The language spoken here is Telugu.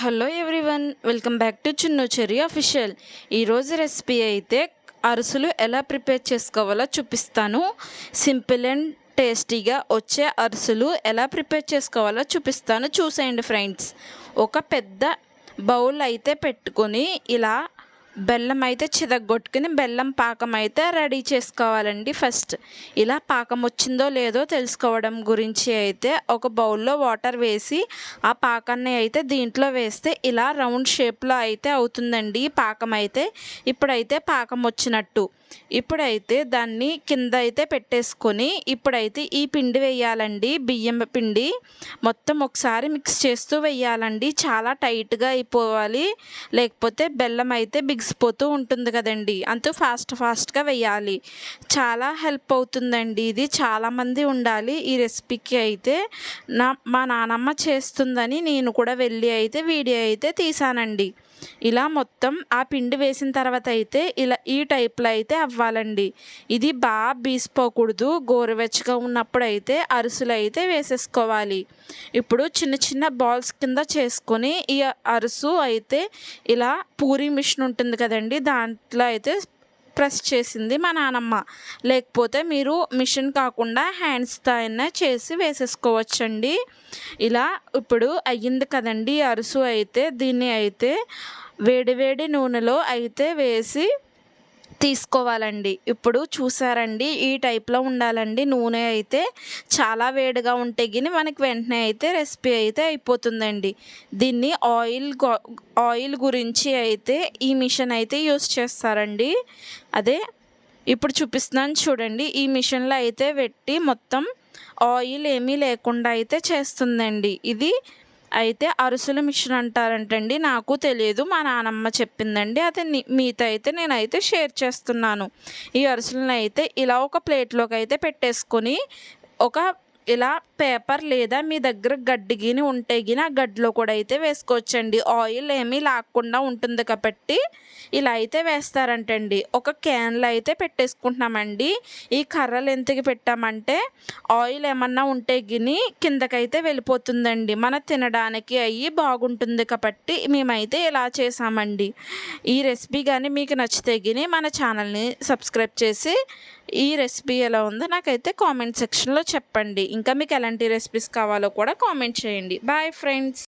Hello everyone, welcome back to Chinnu cherry official. ఈరోజు రెసిపీ అయితే అరిసెలు ఎలా ప్రిపేర్ చేసుకోవాలో చూపిస్తాను. సింపుల్ అండ్ టేస్టీగా వచ్చే అరిసెలు ఎలా ప్రిపేర్ చేసుకోవాలో చూపిస్తాను, చూసేయండి ఫ్రెండ్స్. ఒక పెద్ద బౌల్ అయితే పెట్టుకొని ఇలా బెల్లం అయితే చితగ్గొట్టుకుని బెల్లం పాకం అయితే రెడీ చేసుకోవాలండి. ఫస్ట్ ఇలా పాకం వచ్చిందో లేదో తెలుసుకోవడం గురించి అయితే ఒక బౌల్లో వాటర్ వేసి ఆ పాకాన్ని అయితే దీంట్లో వేస్తే ఇలా రౌండ్ షేప్లో అయితే అవుతుందండి పాకం అయితే. ఇప్పుడైతే పాకం వచ్చినట్టు. ఇప్పుడైతే దాన్ని కింద అయితే పెట్టేసుకొని ఇప్పుడైతే ఈ పిండి వేయాలండి, బియ్యం పిండి మొత్తం ఒకసారి మిక్స్ చేస్తూ వేయాలండి. చాలా టైట్గా అయిపోవాలి, లేకపోతే బెల్లం అయితే బిగిసిపోతూ ఉంటుంది కదండి. అంతూ ఫాస్ట్గా వేయాలి. చాలా హెల్ప్ అవుతుందండి ఇది. చాలామంది ఉండాలి ఈ రెసిపీకి అయితే. మా నానమ్మ చేస్తుందని నేను కూడా వెళ్ళి అయితే వీడియో అయితే తీసానండి. ఇలా మొత్తం ఆ పిండి వేసిన తర్వాత అయితే ఇలా ఈ టైప్లో అయితే అవ్వాలండి. ఇది బాగా బీసిపోకూడదు. గోరువెచ్చగా ఉన్నప్పుడు అయితే అరిసెలు అయితే వేసేసుకోవాలి. ఇప్పుడు చిన్న చిన్న బాల్స్ కింద చేసుకొని ఈ అరుసు అయితే ఇలా పూరీ మిషన్ ఉంటుంది కదండి, దాంట్లో అయితే ప్రెస్ చేసింది మా నానమ్మ. లేకపోతే మీరు మిషన్ కాకుండా హ్యాండ్స్తో అయినా చేసి వేసేసుకోవచ్చండి. ఇలా ఇప్పుడు అయ్యింది కదండి అరుసు అయితే. దీన్ని అయితే వేడి నూనెలో అయితే వేసి తీసుకోవాలండి. ఇప్పుడు చూసారండి, ఈ టైప్లో ఉండాలండి. నూనె అయితే చాలా వేడిగా ఉంటే గిని మనకి వెంటనే అయితే రెసిపీ అయితే అయిపోతుందండి. దీన్ని ఆయిల్ గురించి అయితే ఈ మిషన్ అయితే యూస్ చేస్తారండి. అదే ఇప్పుడు చూపిస్తున్నాను చూడండి. ఈ మిషన్లో అయితే పెట్టి మొత్తం ఆయిల్ ఏమీ లేకుండా అయితే చేస్తుందండి. ఇది అయితే అరిసెల మిషన్ అంటారంటండి, నాకు తెలియదు, మా నానమ్మ చెప్పిందండి. అది మీతో అయితే నేనైతే షేర్ చేస్తున్నాను. ఈ అరిసెలను అయితే ఇలా ఒక ప్లేట్లోకి అయితే పెట్టేసుకొని ఒక ఇలా పేపర్ లేదా మీ దగ్గర గడ్డి గిని ఉంటే గిని ఆ గడ్డిలో కూడా అయితే వేసుకోవచ్చండి. ఆయిల్ ఏమీ లాక్కుండా ఉంటుంది కాబట్టి ఇలా అయితే వేస్తారంటండి. ఒక క్యాన్లో అయితే పెట్టేసుకుంటున్నామండి. ఈ కర్రలు ఎందుకు పెట్టామంటే ఆయిల్ ఏమన్నా ఉంటే గిని కిందకైతే వెళ్ళిపోతుందండి. మన తినడానికి అయ్యి బాగుంటుంది కాబట్టి మేమైతే ఇలా చేసామండి. ఈ రెసిపీ కానీ మీకు నచ్చితే గిని మన ఛానల్ని సబ్స్క్రైబ్ చేసి ఈ రెసిపీ ఎలా ఉందో నాకైతే కామెంట్ సెక్షన్లో చెప్పండి. ఇంకా మీకు ఎలాంటి రెసిపీస్ కావాలో కూడా కామెంట్ చేయండి. Bye friends.